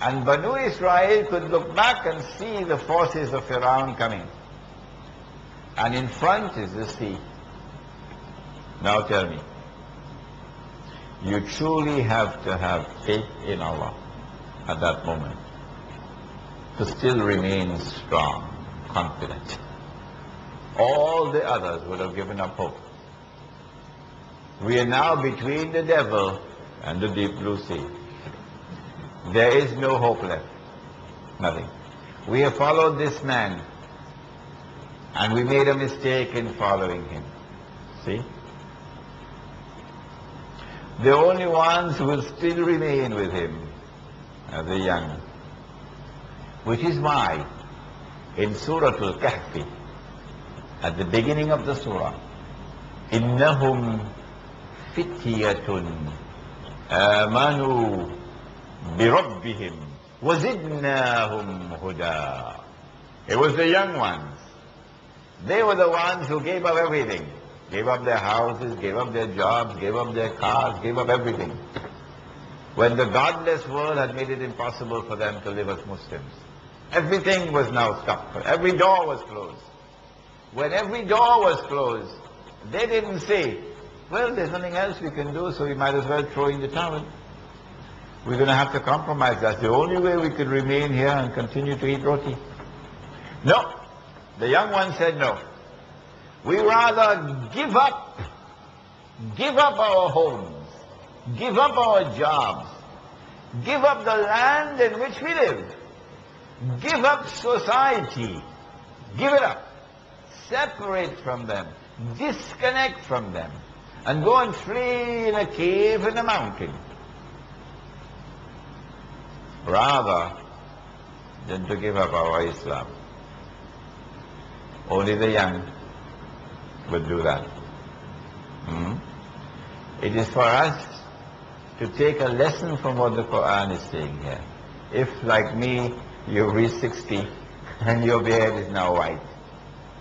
And Banu Israel could look back and see the forces of Fir'aun coming. And in front is the sea. Now tell me, you truly have to have faith in Allah at that moment to still remain strong, confident. All the others would have given up hope. We are now between the devil and the deep blue sea. There is no hope left. Nothing. We have followed this man and we made a mistake in following him. See? The only ones who will still remain with him are the young. Which is why in Surah Al-Kahfi, at the beginning of the surah, إِنَّهُمْ فِتْيَةٌ آمَنُوا بِرَبِّهِمْ وَزِدْنَاهُمْ هُدًى. It was the young ones. They were the ones who gave up everything. Gave up their houses, gave up their jobs, gave up their cars, gave up everything. When the godless world had made it impossible for them to live as Muslims. Everything was now stopped. Every door was closed. When every door was closed, they didn't say, well, there's nothing else we can do, so we might as well throw in the towel. We're going to have to compromise. That's the only way we could remain here and continue to eat roti. No. The young one said no. We rather give up our homes, give up our jobs, give up the land in which we live, give up society, give it up, separate from them, disconnect from them, and go and flee in a cave in a mountain, rather than to give up our Islam. Only the young would do that. It is for us to take a lesson from what the Quran is saying here. If, like me, you reach 60 and your beard is now white,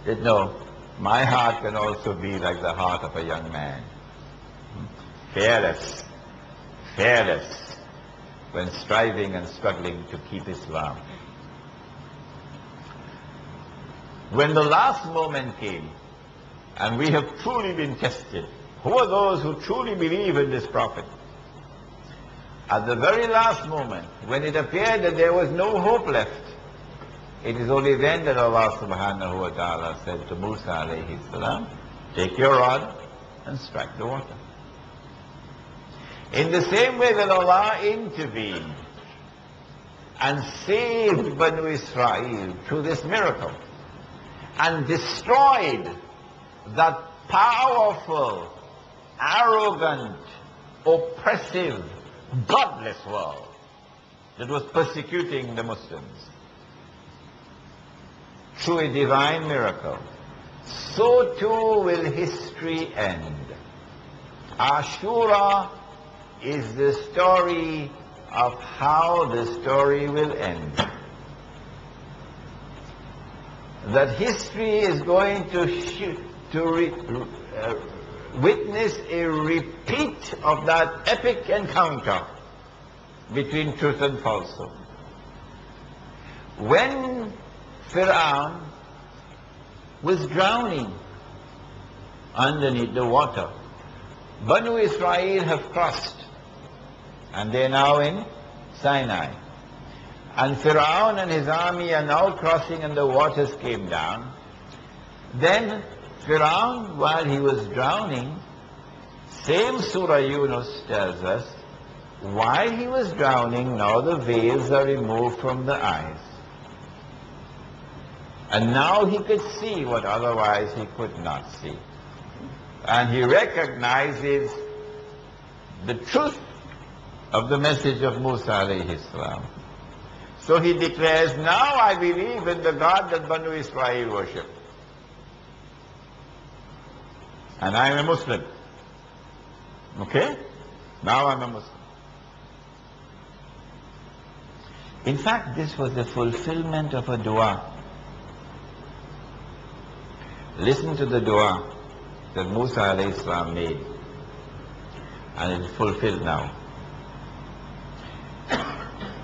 then no, my heart can also be like the heart of a young man. Fearless, fearless, when striving and struggling to keep Islam. When the last moment came, and we have truly been tested, who are those who truly believe in this prophet? At the very last moment, when it appeared that there was no hope left, it is only then that Allah subhanahu wa ta'ala said to Musa alayhi salam, take your rod and strike the water. In the same way that Allah intervened and saved Banu Israel through this miracle and destroyed that powerful, arrogant, oppressive, godless world that was persecuting the Muslims through a divine miracle, so too will history end. Ashura is the story of how the story will end. That history is going to witness a repeat of that epic encounter between truth and falsehood. When Fir'aun was drowning underneath the water, Banu Israel have crossed, and they're now in Sinai. And Fir'aun and his army are now crossing and the waters came down. Then Fir'aun, while he was drowning, same Surah Yunus tells us, while he was drowning, now the veils are removed from the eyes. And now he could see what otherwise he could not see. And he recognizes the truth of the message of Musa alayhi salam. So he declares, now I believe in the God that Banu Israel worship. And I am a Muslim. Okay? Now I'm a Muslim. In fact, this was the fulfillment of a dua. Listen to the dua that Musa alayhi salam made. And it is fulfilled now.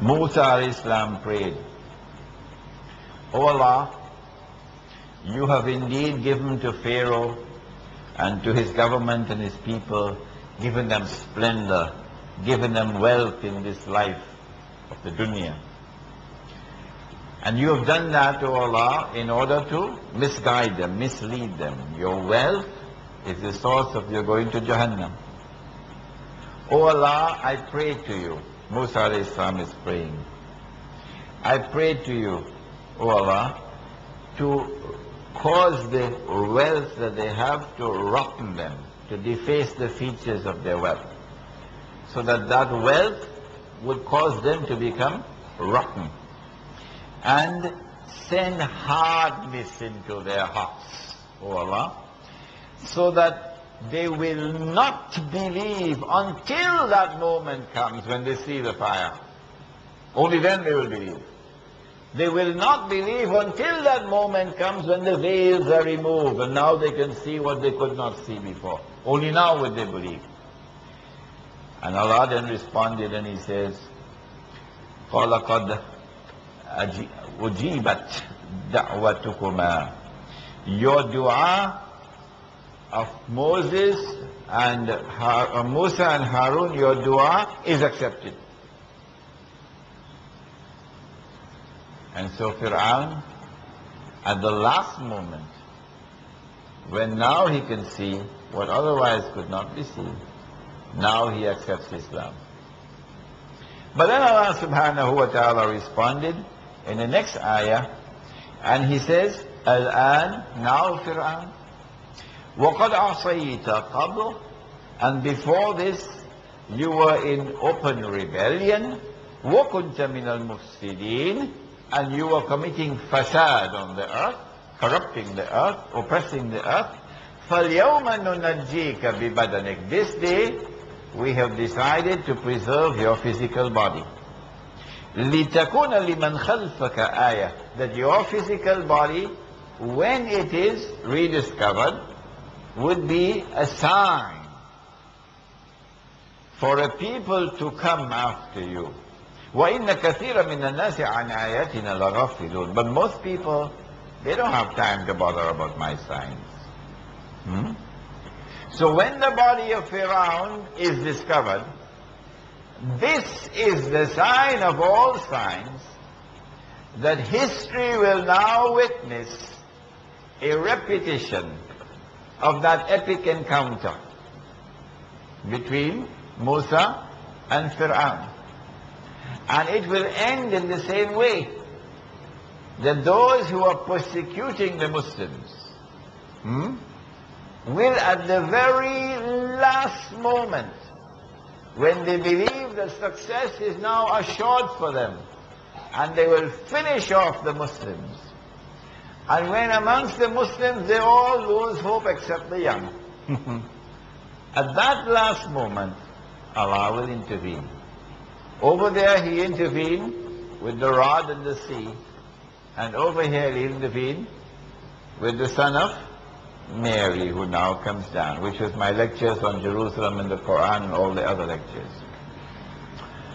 Musa alayhi salam prayed, O Allah, you have indeed given to Pharaoh and to his government and his people, given them splendor, given them wealth in this life of the dunya. And you have done that, O Allah, in order to misguide them, mislead them. Your wealth is the source of your going to Jahannam. O Allah, I pray to you. Musa alayhi salam is praying. I pray to you, O Allah, to cause the wealth that they have to rotten them, to deface the features of their wealth, so that that wealth would cause them to become rotten, and send hardness into their hearts, O Allah, so that they will not believe until that moment comes when they see the fire. Only then they will believe. They will not believe until that moment comes when the veils are removed and now they can see what they could not see before. Only now would they believe. And Allah then responded and He says, قَالَ قَدْ أُجِيبَتْ دَعْوَتُكُمَا. Your dua of Moses and Musa and Harun, your dua is accepted. And so Fir'aun, at the last moment, when now he can see what otherwise could not be seen, now he accepts Islam. But then Allah subhanahu wa ta'ala responded in the next ayah, and He says, Al-an, now Fir'aun, وَقَدْ عَصَيْتَ قَبْلُ, and before this you were in open rebellion, وَكُنْتَ مِنَ الْمُفْسِدِينَ, and you were committing fasad on the earth, corrupting the earth, oppressing the earth. فَالْيَوْمَ نُنَجِّيكَ بِبَدَنِكَ. This day we have decided to preserve your physical body. لِتَكُونَ لِمَنْ خَلْفَكَ آيَةً, that your physical body, when it is rediscovered, would be a sign for a people to come after you. وَإِنَّ كَثِيرًا مِنَ النَّاسِ عَنْ آيَاتِنَا لَغَافِلُونَ. But most people, they don't have time to bother about my signs. So when the body of Pharaoh is discovered, this is the sign of all signs that history will now witness a repetition of that epic encounter between Musa and Pharaoh. And it will end in the same way, that those who are persecuting the Muslims will at the very last moment, when they believe that success is now assured for them, and they will finish off the Muslims. And when amongst the Muslims they all lose hope except the young, at that last moment Allah will intervene. Over there He intervened with the rod and the sea, and over here He intervened with the son of Mary, who now comes down, which was my lectures on Jerusalem and the Quran and all the other lectures.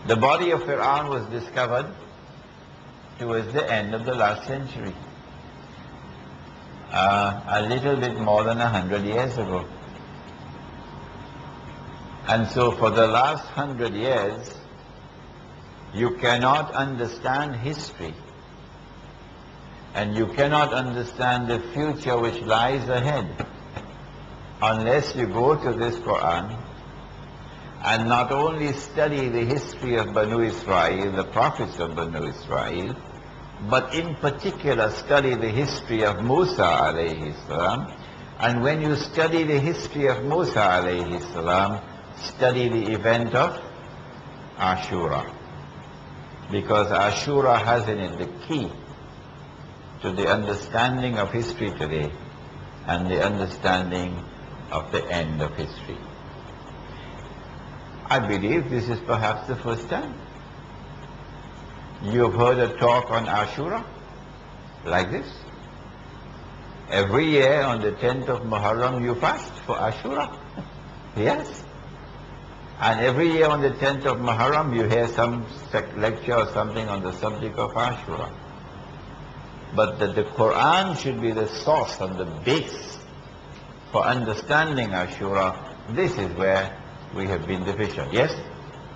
The body of Fir'aun was discovered towards the end of the last century, a little bit more than 100 years ago. And so for the last 100 years, you cannot understand history, and you cannot understand the future which lies ahead unless you go to this Quran and not only study the history of Banu Israel, the prophets of Banu Israel, but in particular study the history of Musa alayhi salam. And when you study the history of Musa alayhi salam, study the event of Ashura, because Ashura has in it the key to the understanding of history today and the understanding of the end of history. I believe this is perhaps the first time you have heard a talk on Ashura like this. Every year on the 10th of Muharram you fast for Ashura. Yes. And every year on the 10th of Muharram, you hear some lecture or something on the subject of Ashura. But that the Quran should be the source and the base for understanding Ashura, this is where we have been deficient. Yes?